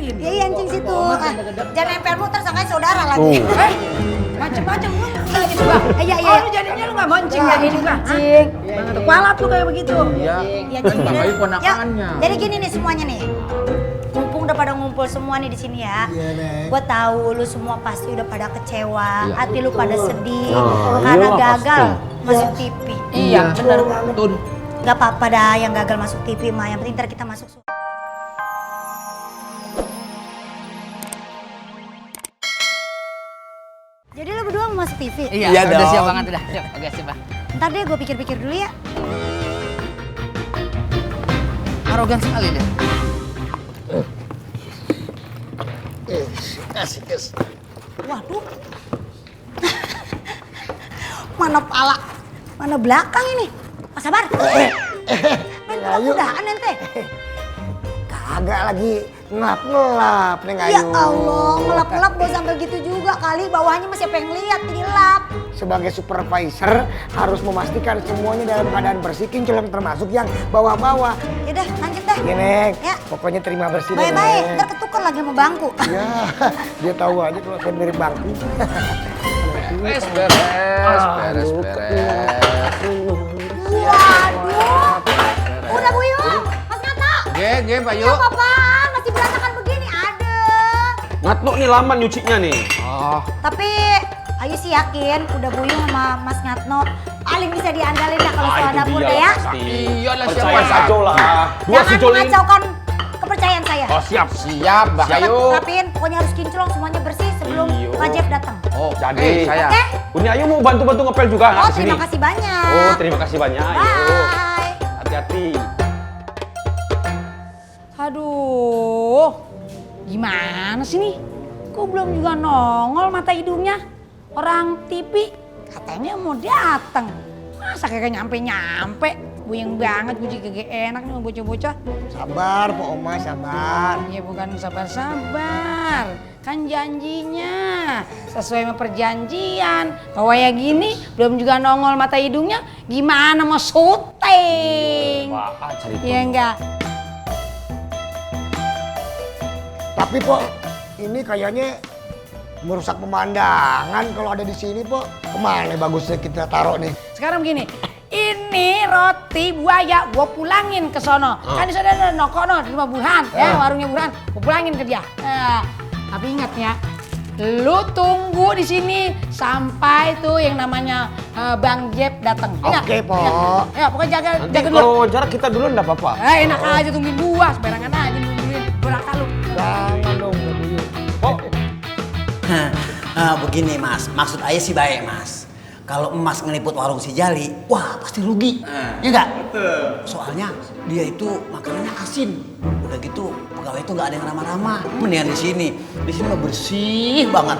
mancing. Iya anjing situ. Jangan nempel muter sangkanya saudara lagi. Macem-macem lu nggak gitu bang. Iya. Oh lu jadinya lu nggak mancing ya gini bang. Mancing. Kualat lu kayak begitu. Iya. Iya Kan Cing. Bang Ayu Yuk, ponakannya. jadi gini nih semuanya nih. Mumpung udah pada ngumpul semua nih di sini ya. Iya, Nek. Gue tahu lu semua pasti udah pada kecewa, Iya. hati lu pada sedih Nah, karena iyalah gagal pasti. masuk TV. Iya benar. Tun. Gak apa-apa dah yang gagal masuk TV mah, yang penting ntar kita masuk. Jadi lu berdua mau masuk TV? Iya, Iya udah dong. siap banget udah. Siap, oke siap bang. Ntar deh gue pikir-pikir dulu ya. Arogan sekali deh. Kasih. Waduh. Mana pala, mana belakang ini? Mas Sabar. Main mudah-mudahan ente. Kagak lagi ngelap-ngelap, Neng Ayu. Ya Allah, ngelap-ngelap gue sampai gitu juga kali. Bawahnya masih pengen lihat, jadi lap. Sebagai supervisor harus memastikan semuanya dalam keadaan bersih, kinclong termasuk yang bawah-bawah. Yaudah, lanjut dah. Iya, Neng. Ya. Pokoknya terima bersih. deh, Baik-baik, Neng. ntar ketukar lagi sama bangku. Ya, dia tahu aja kalau saya mirip bangku. Beres. Beres. Waduh. Udah Buyung, Mas Nata. Ge, Pak Yu. Ya apa-apaan, masih berantakan begini, ada. Ngatno nih lama nyucinya nih. Oh, Tapi Ayu sih yakin udah Buyung sama Mas Ngatno paling bisa diandalin ya kalau soal dapur deh ya. iyalah Percaya siapa saja lah. Dua Jangan si Jolin. mengacaukan kepercayaan saya. Oh siap. Siap, Bang Siap, Ayu. rapiin, pokoknya harus kinclong semuanya bersih sebelum Iyo. Pak Jeff datang. Oh, Jadi. saya. Oke? Uni Ayu mau bantu-bantu ngepel juga Oh, di sini. terima kasih banyak. Oh, terima kasih banyak. Ayu. Bye. Hati-hati. Aduh, gimana sih nih? Kok belum juga nongol mata hidungnya? Orang TV katanya mau datang. Masa kagak nyampe-nyampe? Buyeng banget, gue juga kagak enak nih sama bocah-bocah. Sabar, Pak Oma, sabar. Ya bukan sabar-sabar, kan janjinya sesuai sama perjanjian. Kalau kayak gini belum juga nongol mata hidungnya, gimana mau syuting? Wah, cari Ya enggak? Tapi, Pok, ini kayaknya merusak pemandangan kalau ada di sini, Pok. Kemana bagusnya kita taruh nih? Sekarang begini, ini roti buaya gue pulangin ke sono. Kan di sana ada Nokono di rumah Burhan, ya warungnya Burhan. Gue pulangin ke dia. Tapi ingat ya, lu tunggu di sini sampai tuh yang namanya Bang Jeb datang. Ingat? Oke, Pok. Ingat? Ya, pokoknya jaga Nanti dulu. kalau jarak kita dulu enggak apa-apa. Enak aja tungguin gua, sembarangan aja nungguin. Duraka lu. Jangan dong, Pak Buyung. Oh, Begini mas, maksud ayah sih baik mas. Kalau emas ngeliput warung si Jali, wah pasti rugi. Ya enggak? Soalnya dia itu makanannya asin. Udah gitu pegawai itu nggak ada yang ramah-ramah. Mendingan di sini mah bersih banget.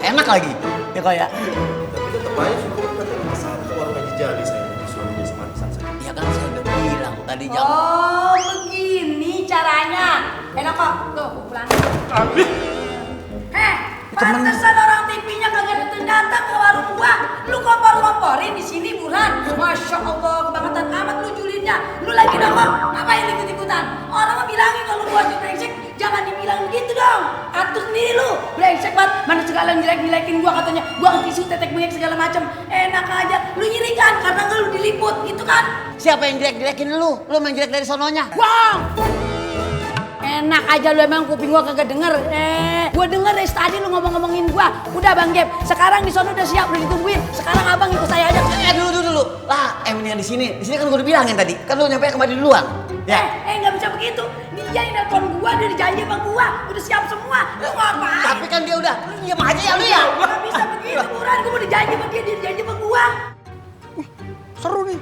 Enak lagi. Ya kayak. Tapi tetap aja syukur katanya masalah ke warung Haji Jali saya disuruhnya sama Nisan saya. Ya kan saya udah bilang tadi jangan. Oh, begini caranya. Enak kok. Tuh, pulangin. Pantesan orang TV-nya kagak datang ke warung gua. Lu kompor-komporin di sini Burhan. Masya Allah, kebangetan amat lu julinnya. Lu lagi nongol, ngapain ikut-ikutan? Orang mah bilangin kalau gua brengsek, jangan dibilang begitu dong. Atur sendiri lu, brengsek banget. Mana segala jelek-jelekin gua katanya. Gua tisu, tetek bengek segala macam. Enak aja, lu nyiri kan karena nggak lu diliput, gitu kan? Siapa yang jelek-jelekin lu? Lu main jelek dari sononya. Bang! Enak aja lu emang kuping gua kagak denger. Gua denger dari tadi lu ngomong-ngomongin gua. Udah Bang Gep, sekarang di sono udah siap, udah ditungguin. Sekarang abang ikut saya aja. Dulu. Lah, mendingan di sini. Di sini kan gua udah bilangin tadi. Kan lu nyampe kembali duluan. Ya. Nggak bisa begitu. Dia yang nelfon gua, dia dijanji sama gua. Udah siap semua. Lu ngapain? Tapi kan dia udah, lu diam aja ya lu ya. Nggak bisa begitu, Buran. Gua mau dijanji sama dia dijanji sama gua. Seru nih.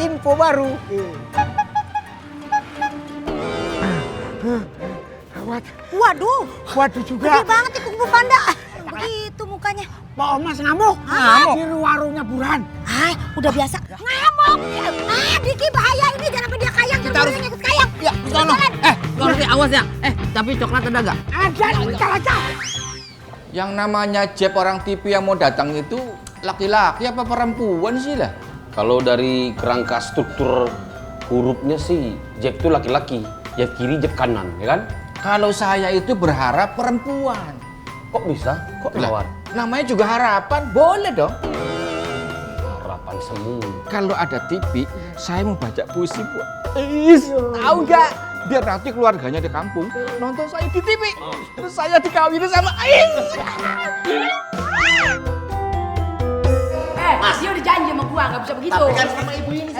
Info baru. Waduh, Waduh gede juga. banget nih kuku panda. Begitu mukanya. Pak Omas ngamuk. Ngamuk? Di warungnya Burhan. Udah biasa. Ngamuk. Diki bahaya ini, jangan sampai dia kayang. Kita harus ikut kayang. Ya, sono. Lu harus awas ya. Tapi coklat ada gak? Ada, bentar aja. Yang namanya Jeb orang TV yang mau datang itu laki-laki apa perempuan sih lah? kalau dari kerangka struktur hurufnya sih Jeb itu laki-laki, Jeb kiri, Jeb kanan, ya kan? Kalau saya itu berharap perempuan. Kok bisa? Kok Lah, nawar? namanya juga harapan, boleh dong. Harapan semu. Kalau ada TV, saya mau baca puisi buat tahu nggak? Biar nanti keluarganya di kampung nonton saya di TV. Terus saya dikawinin sama Dia udah janji sama gua nggak bisa begitu. Tapi kan sama ibu ini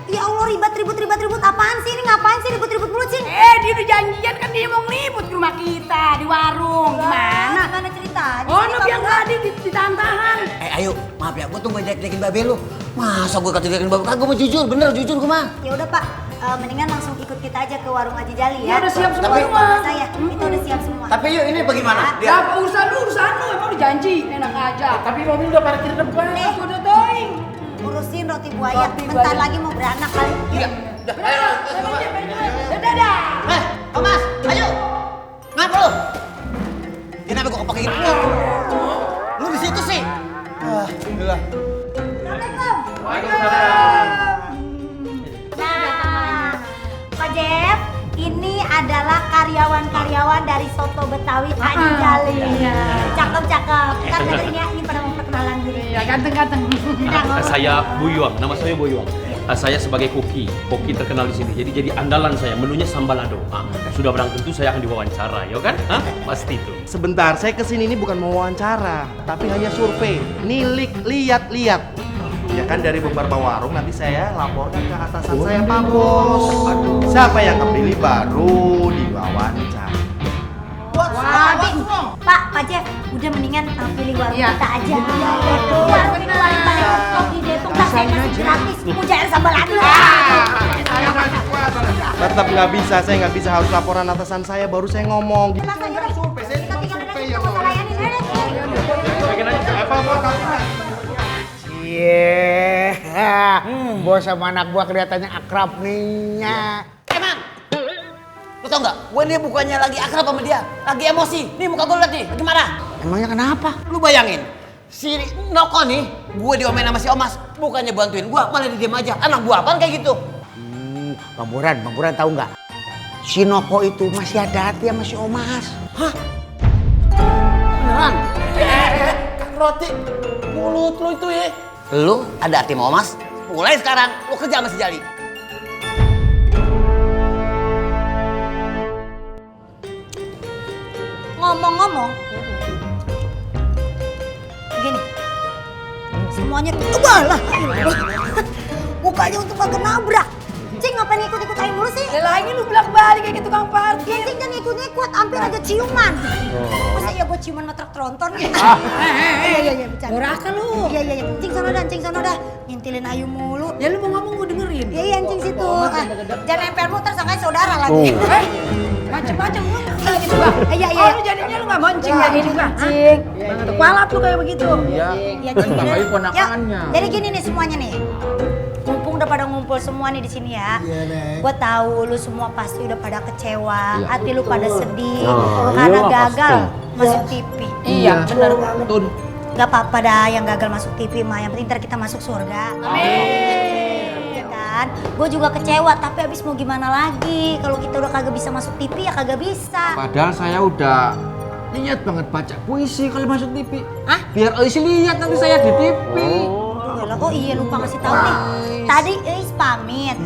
Ya Allah ribut apaan sih? Ini ngapain sih ribut-ribut mulu sih? Dia udah janjian kan dia mau ngeliput ke rumah kita di warung. Gimana? Gimana ceritanya? Oh, lu biar nggak ditahan-tahan. ayo, maaf ya, gua tuh gak jelek-jelekin babe lu. Masa gua kata jelekin babe? Kagak, gua mau jujur, bener jujur gua mah. Ya udah Pak, mendingan langsung ikut kita aja ke warung Haji Jali Ya ya. udah siap semua Tapi- rumah. Saya, kita udah siap semua. Tapi yuk, ini bagaimana? Ya apa urusan lu, emang udah janji. Enak aja. Tapi mobil udah parkir depan. Udah towing. Urusin roti buaya, bentar lagi mau beranak kali. Iya. Dadah. Thomas, ayo. Ngapa lu? Kenapa gua kepake gini? Lu di situ sih. Alhamdulillah. Nah, Pak Jeff, ini adalah karyawan-karyawan dari Soto Betawi Haji Jali. Cakep-cakep. Ntar dengerin ya, ini pada mau perkenalan dulu. Ya ganteng-ganteng. Saya Buyuang, nama saya Buyuang. Saya sebagai koki terkenal di sini. Jadi andalan saya, menunya sambal lado. Sudah barang tentu saya akan diwawancara, ya kan? Pasti itu. Sebentar, saya kesini ini bukan mau wawancara, tapi hanya survei, nilik, lihat-lihat. Ya kan dari beberapa warung nanti saya laporkan ke atasan saya Pak Bos. Siapa yang kepilih baru diwawancara. Pak Jeff, udah mendingan pilih warung Iya. kita aja. Warung itu paling kopi deh, tuh ntar saya kasih gratis. Mujair sambal lado. Tetap nggak bisa, saya nggak bisa, harus laporan atasan saya baru saya ngomong. Kita tinggalin aja, kita mau layanin aja. Bos sama anak gua kelihatannya akrab nih. Emang, lu tau nggak? Gue ini bukannya lagi akrab sama dia, lagi emosi. Nih muka gue liat nih, lagi marah. Emangnya kenapa? Lu bayangin, si Noko nih, gue diomelin sama si Omas, bukannya bantuin gue, malah diem aja. Anak gue apaan kayak gitu? Bang Buran tahu nggak? Si Noko itu masih ada hati sama si Omas. Beneran? Roti, mulut lu itu ya. Lu ada hati sama Omas? Mulai sekarang, lu kerja sama si Jali. Ngomong-ngomong, gini, semuanya kebalah. Mukanya untuk kagak nabrak. Cing ngapain ikut-ikut aing mulu sih? Lagi lu belak-balik kayak gitu tukang Ya parkir. Cing jangan ikut-ikut, hampir aja ciuman. Masa iya gua ciuman sama truk tronton? Iya bercanda. Murahkan lu. Iya. Cing sono dah. Ngintilin Ayu mulu. Ya lu mau ngomong gue dengerin. Iya Cing situ. Jangan nempel mulu terus sangkanya saudara lagi. Macem-macem lu gitu bang. Iya. Oh lu jadinya lu gak moncing kayak gini bang. Cing. Kepala tuh kayak begitu. Iya. Iya Kan Cing. Bang Ayu Yuk, ponakannya. jadi gini nih semuanya nih. Mumpung udah pada ngumpul semua nih di sini ya. Gua tahu lu semua pasti udah pada kecewa, hati lu pada sedih karena gagal masuk TV. Iya benar. Tun. Gak apa-apa dah yang gagal masuk TV mah, yang penting ntar kita masuk surga. Amin. Ya kan? Gue juga kecewa, tapi abis mau gimana lagi? Kalau kita udah kagak bisa masuk TV ya kagak bisa. Padahal saya udah niat banget baca puisi kalau masuk TV. Hah? Biar Oisi lihat nanti saya di TV. Oh iya lupa ngasih tahu nih. Tadi Eis pamit.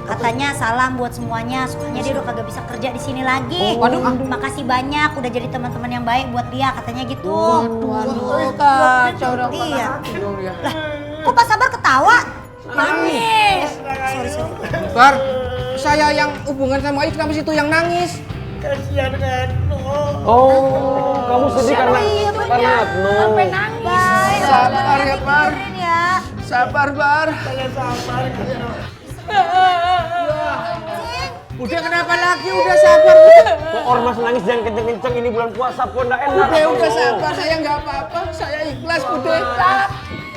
Katanya salam buat semuanya, soalnya dia udah kagak bisa kerja di sini lagi. Waduh, makasih banyak udah jadi teman-teman yang baik buat dia, katanya gitu. Waduh kacau dong. Iya. Lah, kok Pak Sabar ketawa? Nangis. Sorry. Bar, saya yang hubungan sama Ais kenapa situ yang nangis? Oh, kamu sedih karena Iya karena benar. no. Sampai nangis. Baik, Sabar ya, Bar. ya. Sabar, Bar. Udah kenapa lagi? Udah sabar. Kok ormas nangis jangan kenceng-kenceng, ini bulan puasa kok nggak enak. Udah sabar. Saya nggak apa-apa. Saya ikhlas, Bude.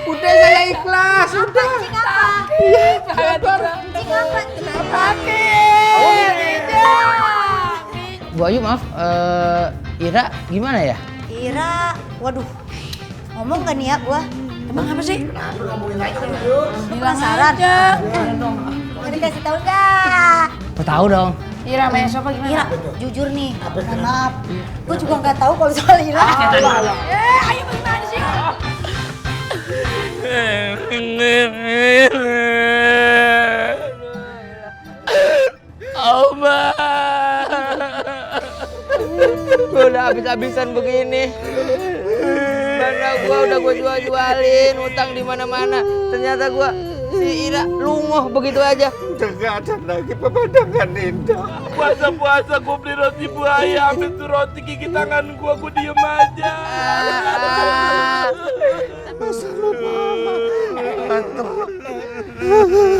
Bude, saya ikhlas. Udah. Cing apa? Iya, sabar. Cing apa? Kenapa? Bu Ayu maaf, Ira gimana ya? Ira, waduh. Ngomong gak nih ya gua? Emang apa sih? Penasaran? Mau dikasih tahu nggak? Tahu dong. Ira main siapa gimana? Ira, jujur nih, mohon maaf. Gue juga nggak tahu kalau soal Ira. Ayo bagaimana sih? Oma. Gue udah habis-habisan begini. Karena gue jualin, utang di mana-mana. Ternyata gue si Ira lunguh begitu aja. Udah gak ada lagi pemandangan indah. Puasa-puasa gue beli roti buaya, ambil tuh roti gigi tangan gue diem aja.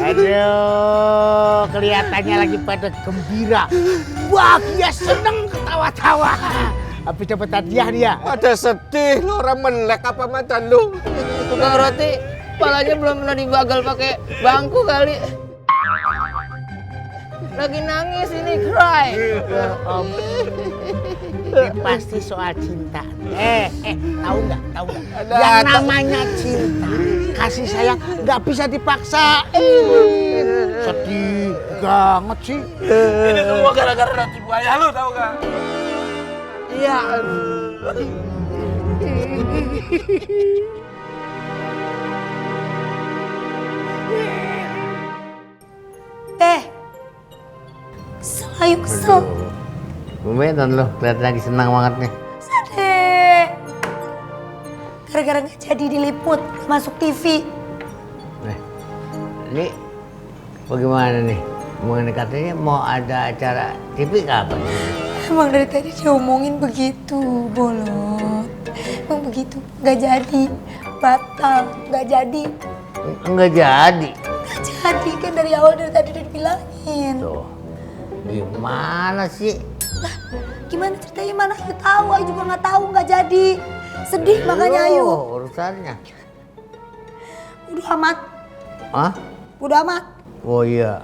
Aduh, kelihatannya lagi pada gembira, bahagia, seneng, ketawa-tawa. Habis dapat hadiah dia. Ada sedih lo, orang melek apa mata lu? Tukang roti, palanya belum pernah dibagal pakai bangku kali. Lagi nangis ini, cry. Om, ini pasti soal cinta. Tahu nggak? Yang namanya cinta, kasih sayang nggak bisa dipaksa. Sedih banget sih. Ini semua gara-gara roti buaya lu tau gak? Iya. Ayo kesel. Bumetan lo, kelihatan lagi senang banget nih. Sadek. Gara-gara nggak jadi diliput, masuk TV. Ini bagaimana nih? Mengenai katanya mau ada acara TV kapan? Emang dari tadi diomongin begitu, Bolot. Emang begitu, nggak jadi. Batal, nggak jadi. Enggak jadi. Nggak jadi, kan dari awal dari tadi udah dibilangin. Tuh, gimana sih? Lah, gimana ceritanya, mana Ayu tahu? Ayu juga nggak tahu, nggak jadi. Sedih makanya Ayu. Urusannya. Udah amat. Hah? Udah amat. Oh iya.